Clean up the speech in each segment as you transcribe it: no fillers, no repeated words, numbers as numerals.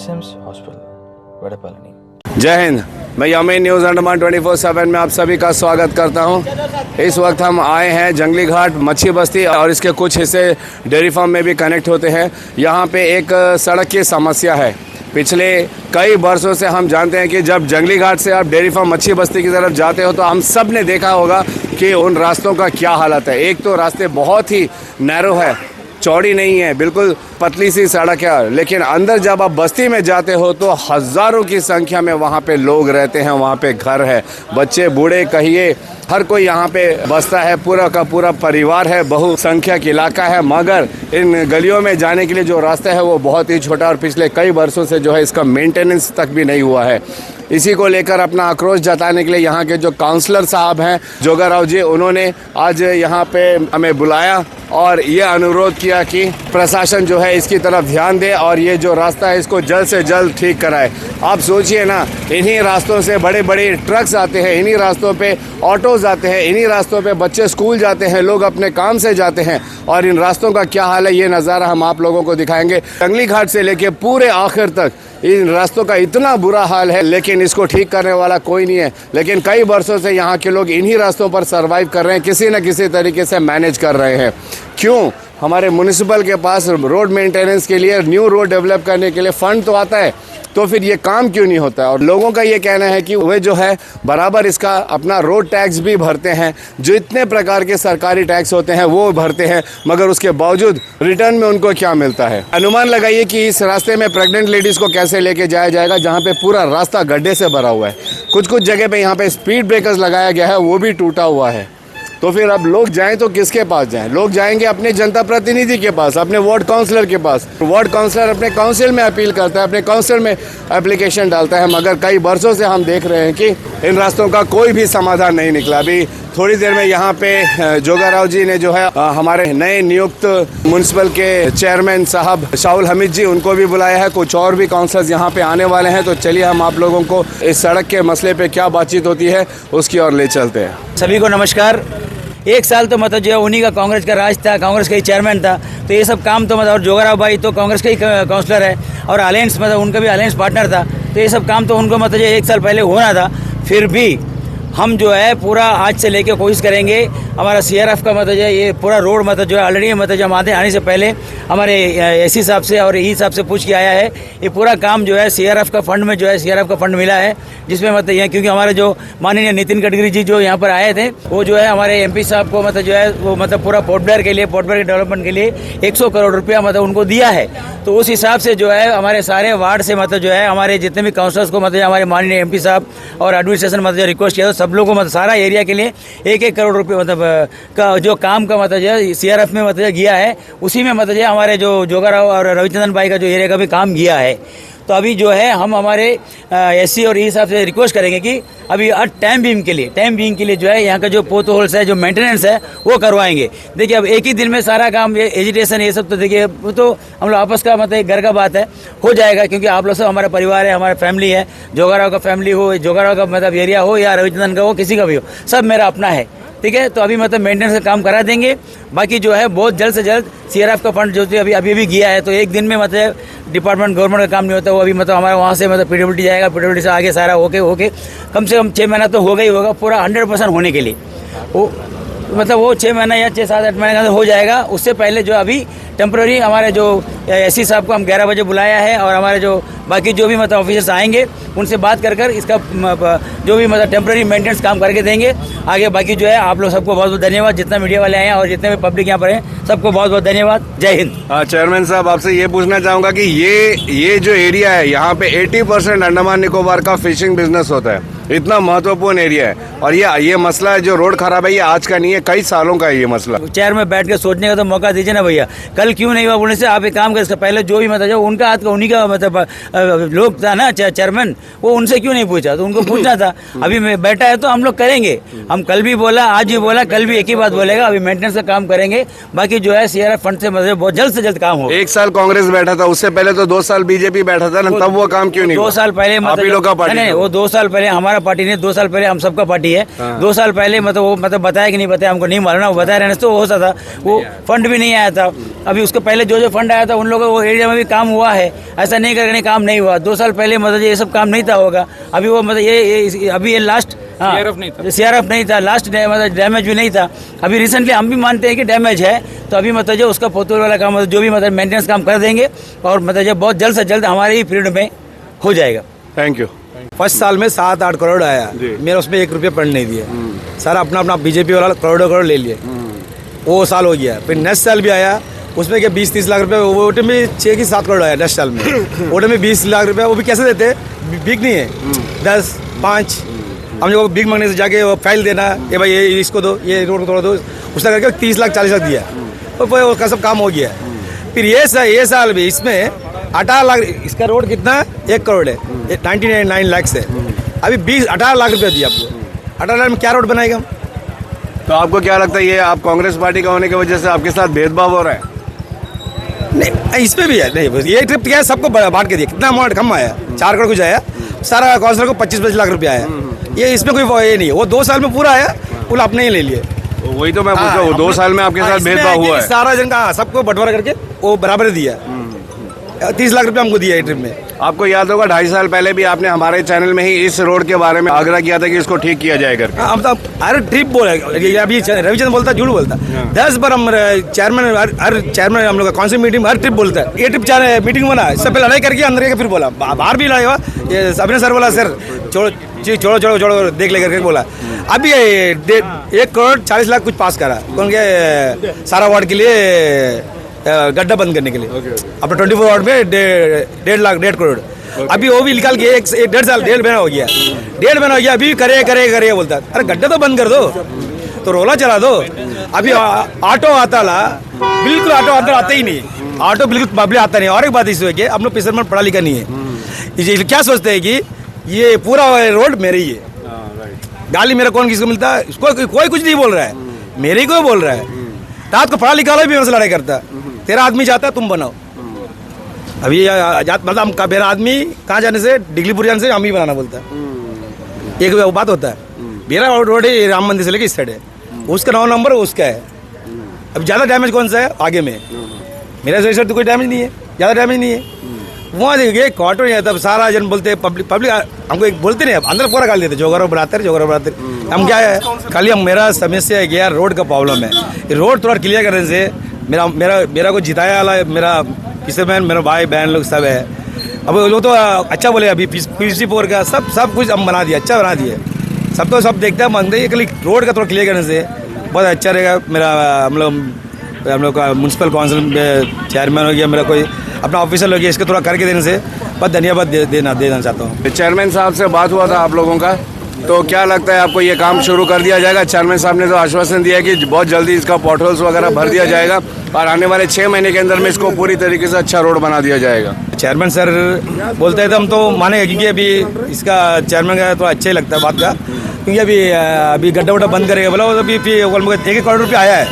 SIMS hospital वडपल्ली। जय हिंद। मैं यामीन news Andaman 24/7 में आप सभी का स्वागत करता हूं। इस वक्त हम आए हैं जंगली घाट मच्छी बस्ती और इसके कुछ हिस्से डेयरी फार्म में भी कनेक्ट होते हैं। यहां पे एक सड़क की समस्या है। पिछले कई वर्षों से हम जानते हैं कि जब जंगली घाट से आप डेयरी फार्म मच्छी बस्ती की तरफ जाते हो तो हम सब ने देखा होगा कि उन रास्तों का क्या हालत है। एक तो रास्ते बहुत ही नैरो है, चौड़ी नहीं है, बिल्कुल पतली सी सड़क है, लेकिन अंदर जब आप बस्ती में जाते हो तो हज़ारों की संख्या में वहाँ पे लोग रहते हैं, वहाँ पे घर है, बच्चे बूढ़े कहिए हर कोई यहाँ पे बसता है, पूरा का पूरा परिवार है, बहुसंख्यक इलाका है। मगर इन गलियों में जाने के लिए जो रास्ता है वो बहुत ही छोटा और पिछले कई वर्षों से जो है इसका मेंटेनेंस तक भी नहीं हुआ है। इसी को लेकर अपना आक्रोश जताने के लिए यहाँ के जो काउंसलर साहब हैं जोगा राव जी, उन्होंने आज यहाँ पे हमें बुलाया और ये अनुरोध किया कि प्रशासन जो है इसकी तरफ ध्यान दे और ये जो रास्ता है इसको जल्द से जल्द ठीक कराए। आप सोचिए ना, इन्हीं रास्तों से बड़े बड़े ट्रक्स आते हैं, इन्हीं रास्तों पे ऑटोज आते हैं, इन्हीं रास्तों पे बच्चे स्कूल जाते हैं, लोग अपने काम से जाते हैं और इन रास्तों का क्या हाल है ये नज़ारा हम आप लोगों को दिखाएंगे। जंगली घाट से लेके पूरे आखिर तक इन रास्तों का इतना बुरा हाल है, लेकिन इसको ठीक करने वाला कोई नहीं है। लेकिन कई वर्षों से यहाँ के लोग इन्हीं रास्तों पर सर्वाइव कर रहे हैं, किसी न किसी तरीके से मैनेज कर रहे हैं। क्यों? हमारे म्युनिसिपल के पास रोड मेंटेनेंस के लिए, न्यू रोड डेवलप करने के लिए फंड तो आता है, तो फिर ये काम क्यों नहीं होता है? और लोगों का ये कहना है कि वे जो है बराबर इसका अपना रोड टैक्स भी भरते हैं, जो इतने प्रकार के सरकारी टैक्स होते हैं वो भरते हैं, मगर उसके बावजूद रिटर्न में उनको क्या मिलता है? अनुमान लगाइए कि इस रास्ते में प्रेग्नेंट लेडीज़ को कैसे लेके जाया जाएगा, जहाँ पे पूरा रास्ता गड्ढे से भरा हुआ है। कुछ कुछ जगह पे यहाँ पे स्पीड ब्रेकर्स लगाया गया है, वो भी टूटा हुआ है। तो फिर अब लोग जाएं तो किसके पास जाएं? लोग जाएंगे अपने जनता प्रतिनिधि के पास, अपने वार्ड काउंसलर के पास। वार्ड काउंसलर अपने काउंसिल में अपील करता है, अपने काउंसिल में एप्लीकेशन डालता है, मगर कई वर्षों से हम देख रहे हैं कि इन रास्तों का कोई भी समाधान नहीं निकला। अभी थोड़ी देर में यहाँ पे जोगा राव जी ने जो है हमारे नए नियुक्त म्युनिसिपल के चेयरमैन साहब शाहुल हमीद जी, उनको भी बुलाया है। कुछ और भी काउंसलर्स यहाँ पे आने वाले हैं। तो चलिए हम आप लोगों को इस सड़क के मसले पे क्या बातचीत होती है उसकी ओर ले चलते हैं। सभी को नमस्कार। एक साल तो मतलब जो है उन्हीं का कांग्रेस का राज था, कांग्रेस का ही चेयरमैन था, तो ये सब काम तो मतलब, और जोगाराव भाई तो कांग्रेस का ही काउंसलर है और अलायंस मतलब उनका भी अलायंस पार्टनर था, तो ये सब काम तो उनको मतलब एक साल पहले होना था। फिर भी हम जो है पूरा आज से लेके कोशिश करेंगे। हमारा CRF का मतलब ये पूरा रोड मतलब जो है ऑलरेडी मतलब जब आने से पहले हमारे AC साहब से और ई साहब से पूछ के आया है। ये पूरा काम जो है CRF का फंड में जो है CRF का फंड मिला है, जिसमें मतलब ये क्योंकि हमारे जो माननीय नितिन गडकरी जी जो यहाँ पर आए थे, वो जो है हमारे MP साहब को मतलब जो है वो मतलब पूरा पोर्ट ब्लेयर के लिए, पोर्ट ब्लेयर के डेवलपमेंट के लिए 100 करोड़ रुपया मतलब उनको दिया है। तो उस हिसाब से जो है हमारे सारे वार्ड से मतलब जो है हमारे जितने भी काउंसलर्स को मतलब हमारे माननीय MP साहब और एडमिनिस्ट्रेशन मतलब रिक्वेस्ट किया, तो सब लोगों को मतलब सारा एरिया के लिए 1-1 करोड़ रुपये मतलब का जो काम का मतलब जो है CRF में मतलब गया है, उसी में मतलब हमारे जो जोगा राव और रविचंद्रन भाई का जो एरिया का भी काम गया है। तो अभी जो है हम हमारे SC और ई साहब से रिक्वेस्ट करेंगे कि अभी टाइम बीइंग के लिए जो है यहाँ का जो पोथ होल्स है, जो मेंटेनेंस है वो करवाएंगे। देखिए अब एक ही दिन में सारा काम, ये एजुटेशन ये सब तो देखिए वो तो हम लोग आपस का मतलब घर का बात है, हो जाएगा, क्योंकि आप लोग सब हमारा परिवार है, हमारा फैमिली है। जोगाराव का फैमिली हो, जोगाराव का मतलब एरिया हो या रविचंद्रन का हो, किसी का भी हो, सब मेरा अपना है, ठीक है। तो अभी मतलब मेंटेनेंस का काम करा देंगे। बाकी जो है बहुत जल्द से जल्द CRF का फंड जो अभी भी गया है, तो एक दिन में मतलब डिपार्टमेंट गवर्नमेंट का काम नहीं होता, वो अभी मतलब हमारा वहाँ से मतलब PWD जाएगा, PWD से आगे सारा होके कम से कम 6 महीना तो होगा ही होगा पूरा 100% होने के लिए। वो मतलब वो 6 महीना या 6-7-8 महीने का हो जाएगा। उससे पहले जो अभी टेम्प्रेरी हमारे जो SC साहब को हम 11 बजे बुलाया है और हमारे जो बाकी जो भी मतलब ऑफिसर्स आएंगे उनसे बात कर इसका जो भी मतलब टेम्प्रेरी मेंटेनेंस काम करके देंगे आगे। बाकी जो है आप लोग सबको बहुत बहुत धन्यवाद, जितना मीडिया वाले आए हैं और जितने भी पब्लिक यहाँ पर हैं, सबको बहुत बहुत धन्यवाद। जय हिंद। चेयरमैन साहब, आपसे ये पूछना चाहूँगा कि ये जो एरिया है यहाँ पे 80% अंडमान निकोबार का फिशिंग बिजनेस होता है, इतना महत्वपूर्ण एरिया है, और ये मसला है जो रोड खराब है, ये आज का नहीं है, कई सालों का है ये मसला। चेयर में बैठ के सोचने का तो मौका दीजिए ना भैया। कल क्यों नहीं हुआ बोलने से आप एक काम कर, इसका पहले जो भी मतलब उनका हाथ का उन्हीं का मतलब लोग था ना चेयरमैन, वो उनसे क्यों नहीं पूछा? तो उनको पूछना था। अभी मैं बैठा है तो हम लोग करेंगे। हम कल भी बोला, आज भी बोला, कल भी एक ही बात बोलेगा। अभी मेंटेनेंस का काम करेंगे, बाकी जो है CRF फंड से मतलब बहुत जल्द से जल्द काम हो। 1 साल कांग्रेस बैठा था, उससे पहले तो 2 साल BJP बैठा था ना, तब वो काम क्यों नहीं? 2 साल पहले मतलब वो 2 साल पहले हमारा हमारा पार्टी नहीं, 2 साल पहले हम सबका पार्टी है। 2 साल पहले मतलब वो मतलब बताया कि नहीं बताया हमको नहीं मालूम ना, वो बताया रहने से तो हो सकता था, वो फंड भी नहीं आया था। अभी उसके पहले जो फंड आया था उन लोगों को एरिया में भी काम हुआ है, ऐसा नहीं करके काम नहीं हुआ। 2 साल पहले मतलब ये सब काम नहीं था होगा। अभी वो मतलब ये अभी ये लास्ट CRF नहीं था, लास्ट मतलब डैमेज भी नहीं था। अभी रिसेंटली हम भी मानते हैं कि डैमेज है, तो अभी मतलब जो उसका पोतुल वाला काम मतलब जो भी मतलब मेंटेनेंस काम कर देंगे और मतलब जो बहुत जल्द से जल्द हमारे ही पीरियड में हो जाएगा। Thank you. फर्स्ट साल में 7-8 करोड़ आया, मेरा उसमें 1 रुपया पड़ नहीं दिए, सारा अपना बीजेपी वाला करोड़ों ले लिए, वो साल हो गया। फिर नेक्स्ट साल भी आया, उसमें क्या 20-30 लाख रुपए, वो टाइम में 6 की 7 करोड़ आया नेक्स्ट साल में। वो टाइम में 20 लाख रुपया, वो भी कैसे देते, बिग नहीं है, 10, 5 हम लोग को बिग मांगने से जाके वो फाइल देना, ये भाई ये इसको दो, ये रोड को तोड़ दो, उसका करके 30 लाख 40 लाख दिया, और उसका सब काम हो गया। फिर ये साल भी इसमें 18 लाख, इसका रोड कितना 1 करोड़ है, 99 लाख है। अभी 18 लाख रुपया दिया आपको, 18 लाख में क्या रोड बनाएगा? तो आपको क्या लगता है ये आप कांग्रेस पार्टी का होने की वजह से आपके साथ भेदभाव हो रहा है? नहीं, इसमें भी है, नहीं ये ट्रिप क्या है, सबको बांट के दिया, कितना अमाउंट कम आया, 4 करोड़ कुछ आया, सारा काउंसिलर को 25-25 लाख रुपया आया। ये इसमें कोई ये नहीं है, वो 2 साल में पूरा आया, वो आपने ही ले लिए। वही तो मैं पूछ रहा हूँ, 2 साल में आपके साथ भेदभाव हुआ है? सारा जन का सबको बंटवारा करके वो बराबर दिया, 30 लाख रुपया हमको दिया ट्रिप में। आपको याद होगा 2.5 साल पहले भी आपने हमारे चैनल में ही इस रोड के बारे में आग्रह किया था कि इसको ठीक किया जाए करके। हम तो हर ट्रिप बोला, अभी रविचंद्र बोलता झूठ बोलता, 10 बार हम चेयरमैन, हर चेयरमैन हम लोग काउंसिल मीटिंग में हर ट्रिप बोलता है, ये ट्रिप मीटिंग बना, इससे पहले लड़ाई करके अंदर फिर बोला, बाहर भी लड़ाई हुआ, अभिनय सर बोला सर छोड़ो देख ले करके बोला। अभी 1 करोड़ 40 लाख कुछ पास करा, कौन के सारा वार्ड के लिए गड्ढा बंद करने के लिए, अपना 24 वार्ड में 1.5 करोड़। अभी वो भी निकाल के 1.5 महीना हो गया, 1.5 महीना हो गया, अभी करे बोलता, अरे गड्ढा तो बंद कर दो, तो रोला चला दो। अभी ऑटो आता ला, बिल्कुल ऑटो अंदर आता ही नहीं, ऑटो बिल्कुल पब्लिक आता नहीं। और एक बात इसमें कि हम लोग फिशरमैन पढ़ा लिखा नहीं है, क्या सोचते हैं कि ये पूरा रोड मेरे ही है, गाली मेरा कौन किसको मिलता है, कोई कुछ नहीं बोल रहा है, मेरे ही कोई बोल रहा है। रात को पढ़ा लिखा वाला भी मेरे से लड़ाई करता, तेरा आदमी जाता है तुम बनाओ। अभी मतलब मेरा आदमी कहाँ जाने से, डिगलीपुर जाने से हम ही बनाना बोलता है, एक बात होता है। मेरा रोड है राम मंदिर से लेके इस साइड है, उसका 9 नंबर उसका है। अब ज़्यादा डैमेज कौन सा है आगे में, मेरा साइड तो कोई डैमेज नहीं है, ज़्यादा डैमेज नहीं है। वहाँ देखिए ऑटो नहीं आता, सारा जन बोलते हैं, पब्लिक हमको एक बोलते नहीं, अंदर पूरा गाल देते, जोगरो बनाते हम क्या है। खाली हम मेरा समस्या है कि यार रोड का प्रॉब्लम है, रोड थोड़ा क्लियर करने से मेरा को जिताया वाला मेरा फिशरमैन, मेरा भाई बहन लोग सब है। अब वो तो अच्छा बोले, अभी PC4 का सब कुछ हम बना दिया, अच्छा बना दिए, सब तो सब देखते हैं, मानते हैं। रोड का थोड़ा क्लियर करने से बहुत अच्छा रहेगा। मेरा हम लोग का म्यूनसिपल काउंसिल में चेयरमैन हो गया, मेरा कोई अपना ऑफिसर हो गया, इसको थोड़ा करके देने से बहुत धन्यवाद देना चाहता हूँ। चेयरमैन साहब से बात हुआ था आप लोगों का, तो क्या लगता है आपको ये काम शुरू कर दिया जाएगा? चेयरमैन साहब ने तो आश्वासन दिया कि बहुत जल्दी इसका पॉटहोल्स वगैरह भर दिया जाएगा और आने वाले 6 महीने के अंदर में इसको पूरी तरीके से अच्छा रोड बना दिया जाएगा। चेयरमैन सर बोलते हैं तो हम तो मानेंगे, क्योंकि अभी इसका चेयरमैन का तो अच्छा ही लगता है बात का, क्योंकि अभी गड्ढा वड्ढा बंद करेगा बोला, वो अभी 1 करोड़ रुपया आया है,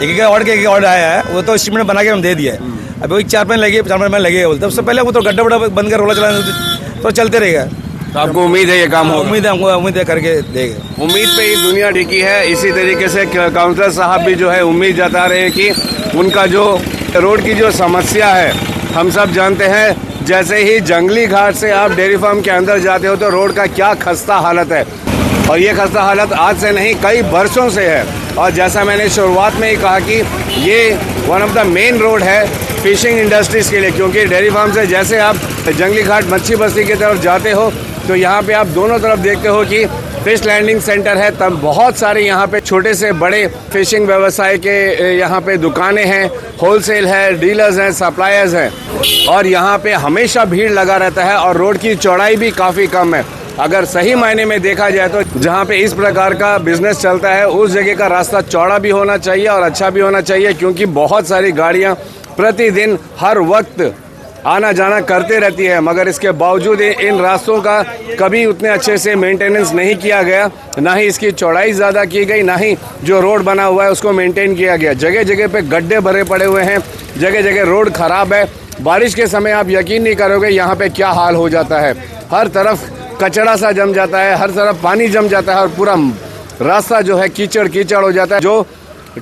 एक ऑर्डर आया है, वो तो एस्टीमेट बना के हम दे दिया है। अभी वही 4 महीने लगे बोलते, उससे पहले वो तो गड्ढा वड्ढा बंद कर रोला चलाना तो चलते रहेगा। तो आपको उम्मीद है ये काम होगा? उम्मीद है करके देगा। उम्मीद पे ही दुनिया टिकी है। इसी तरीके से काउंसलर साहब भी जो है उम्मीद जता रहे हैं कि उनका जो रोड की जो समस्या है, हम सब जानते हैं, जैसे ही जंगली घाट से आप डेयरी फार्म के अंदर जाते हो तो रोड का क्या खस्ता हालत है, और ये खस्ता हालत आज से नहीं कई वर्षों से है। और जैसा मैंने शुरुआत में ही कहा कि ये one of the main road है फिशिंग इंडस्ट्रीज़ के लिए, क्योंकि डेयरी फार्म से जैसे आप जंगली घाट मच्छी बस्ती की तरफ जाते हो तो यहाँ पे आप दोनों तरफ देखते हो कि फिश लैंडिंग सेंटर है, तब बहुत सारे यहाँ पे छोटे से बड़े फिशिंग व्यवसाय के यहाँ पे दुकानें हैं, होलसेल है, डीलर्स हैं, सप्लायर्स हैं, और यहाँ पे हमेशा भीड़ लगा रहता है और रोड की चौड़ाई भी काफ़ी कम है। अगर सही मायने में देखा जाए तो जहाँ पे इस प्रकार का बिजनेस चलता है उस जगह का रास्ता चौड़ा भी होना चाहिए और अच्छा भी होना चाहिए, क्योंकि बहुत सारी गाड़ियाँ प्रतिदिन हर वक्त आना जाना करते रहती है, मगर इसके बावजूद इन रास्तों का कभी उतने अच्छे से मेंटेनेंस नहीं किया गया, ना ही इसकी चौड़ाई ज़्यादा की गई, ना ही जो रोड बना हुआ है उसको मेंटेन किया गया। जगह जगह पे गड्ढे भरे पड़े हुए हैं, जगह जगह रोड ख़राब है। बारिश के समय आप यकीन नहीं करोगे यहाँ पे क्या हाल हो जाता है, हर तरफ कचड़ा सा जम जाता है, हर तरफ पानी जम जाता है और पूरा रास्ता जो है कीचड़ कीचड़ हो जाता है, जो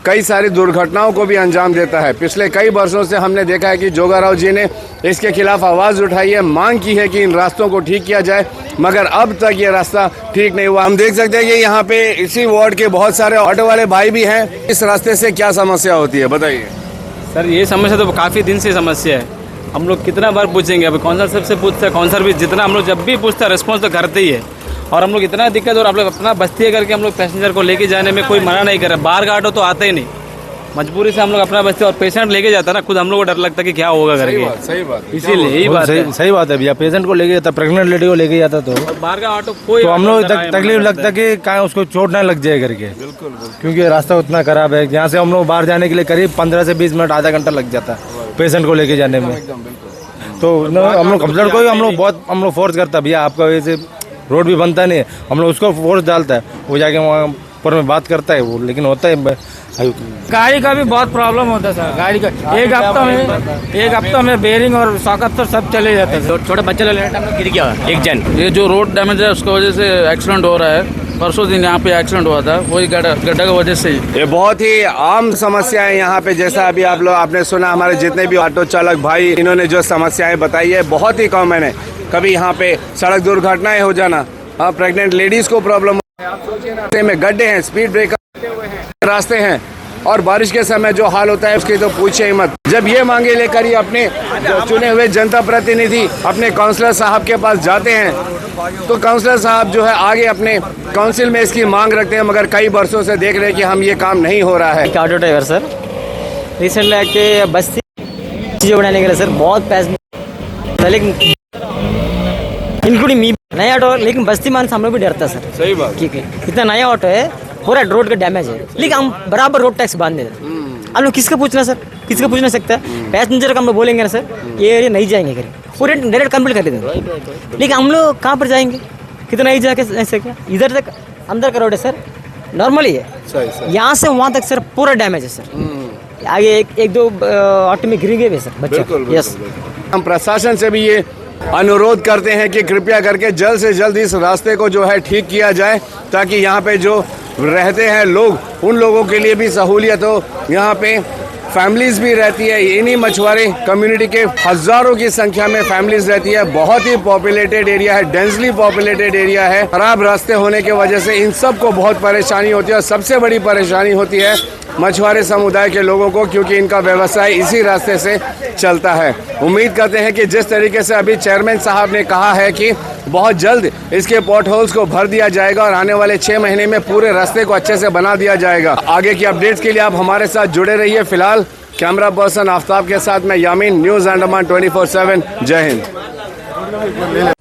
कई सारी दुर्घटनाओं को भी अंजाम देता है। पिछले कई वर्षों से हमने देखा है कि जोगाराव जी ने इसके खिलाफ आवाज़ उठाई है, मांग की है कि इन रास्तों को ठीक किया जाए, मगर अब तक ये रास्ता ठीक नहीं हुआ। हम देख सकते हैं कि यहाँ पे इसी वार्ड के बहुत सारे ऑटो वाले भाई भी हैं। इस रास्ते से क्या समस्या होती है, बताइए। सर ये समस्या तो काफ़ी दिन से समस्या है। हम लोग कितना बार पूछेंगे, अभी काउंसलर सबसे पूछते हैं, काउंसलर भी जितना हम लोग जब भी पूछते हैं रिस्पॉन्स तो करते ही है। और हम लोग इतना दिक्कत, और आप लोग अपना बस्ती करके हम लोग पैसेंजर को लेके जाने में कोई मना नहीं कर रहा। बाहर का ऑटो तो आते ही नहीं, मजबूरी से हम लोग अपना बस्ती और पेशेंट लेके जाता है ना, खुद हम लोग को डर लगता है कि क्या होगा करके। सही बात, इसीलिए यही बात है। सही बात है भैया, पेशेंट को लेके जाता, प्रेग्नेंट लेडी को लेके जाता तो बाहर का ऑटो कोई हम लोग तकलीफ लगता कि कहाँ उसको चोट ना लग जाए करके। बिल्कुल, क्योंकि रास्ता उतना खराब है, यहाँ से हम लोग बाहर जाने के लिए करीब 15 से 20 मिनट, आधा घंटा लग जाता है पेशेंट को लेके जाने में। तो हम लोग कंप्लेंट को हम लोग फोर्स करता, भैया आपका वजह से रोड भी बनता नहीं है, हम लोग उसको फोर्स डालता है, वो जाके वहाँ पर में बात करता है वो, लेकिन होता है गाड़ी का भी बहुत प्रॉब्लम होता है सर। गाड़ी का एक हफ्ता में बेरिंग और सॉकेट तो सब चले जाते हैं। छोटे बच्चे गिर गया एक जन। ये जो रोड डैमेज है उसकी वजह से एक्सीडेंट हो रहा है। परसों दिन यहाँ पे एक्सीडेंट हुआ था, वही गड्ढा की वजह से। ये बहुत ही आम समस्या है यहाँ पे। जैसा अभी आपने सुना, हमारे जितने भी ऑटो चालक भाई इन्होंने जो समस्याएं बताई है बहुत ही कॉमन है। कभी यहाँ पे सड़क दुर्घटनाएं हो जाना, प्रेग्नेंट लेडीज को प्रॉब्लम रास्ते में गड्ढे हैं, स्पीड ब्रेकर रास्ते हैं, और बारिश के समय जो हाल होता है उसकी तो पूछे ही मत। जब ये मांगे लेकर ही अपने जो चुने हुए जनता प्रतिनिधि अपने काउंसलर साहब के पास जाते हैं, तो काउंसलर साहब जो है आगे अपने काउंसिल में इसकी मांग रखते हैं, मगर कई वर्षों से देख रहे हैं कि हम ये काम नहीं हो रहा है। ऑटो ड्राइवर सर, रिसेंटली आके बस्ती चीज़ें बनाने के लिए सर बहुत पैसे, लेकिन इंक्लूडिंग मी नया ऑटो, लेकिन बस्ती मान से हम लोग भी डरता सर। सही बात, ठीक है, इतना नया ऑटो है, पूरा रोड का डैमेज है, लेकिन हम बराबर रोड टैक्स बांध देते हैं। हम लोग किसका पूछना सर, किसका पूछ नहीं सकता। पैसेंजर का हम लोग बोलेंगे ना सर, ये एरिया नहीं जाएंगे करें, पूरे डायरेक्ट कंप्लीट कर देते हैं। लेकिन हम लोग कहाँ पर जाएंगे, कितना ही जाके ऐसे क्या, इधर तक अंदर का रोड है सर, नॉर्मली है, यहाँ से वहाँ तक सर पूरा डैमेज है सर। आगे एक दो ऑटो में गिर गए सर बच्चे। यस, हम प्रशासन से भी ये अनुरोध करते हैं कि कृपया करके जल्द से जल्द इस रास्ते को जो है ठीक किया जाए, ताकि यहाँ पे जो रहते हैं लोग, उन लोगों के लिए भी सहूलियत हो। यहाँ पे फैमिलीज भी रहती है, इन्हीं मछुआरे कम्युनिटी के हजारों की संख्या में फैमिलीज रहती है। बहुत ही पॉपुलेटेड एरिया है, डेंसली पॉपुलेटेड एरिया है। खराब रास्ते होने की वजह से इन सब को बहुत परेशानी होती है, और सबसे बड़ी परेशानी होती है मछुआरे समुदाय के लोगों को, क्योंकि इनका व्यवसाय इसी रास्ते से चलता है। उम्मीद करते हैं कि जिस तरीके से अभी चेयरमैन साहब ने कहा है कि बहुत जल्द इसके पॉट होल्स को भर दिया जाएगा और आने वाले 6 महीने में पूरे रास्ते को अच्छे से बना दिया जाएगा। आगे की अपडेट्स के लिए आप हमारे साथ जुड़े रहिए। फिलहाल कैमरा पर्सन आफ्ताब के साथ मैं यामीन, न्यूज़ अंडमान 24/7। जय हिंद।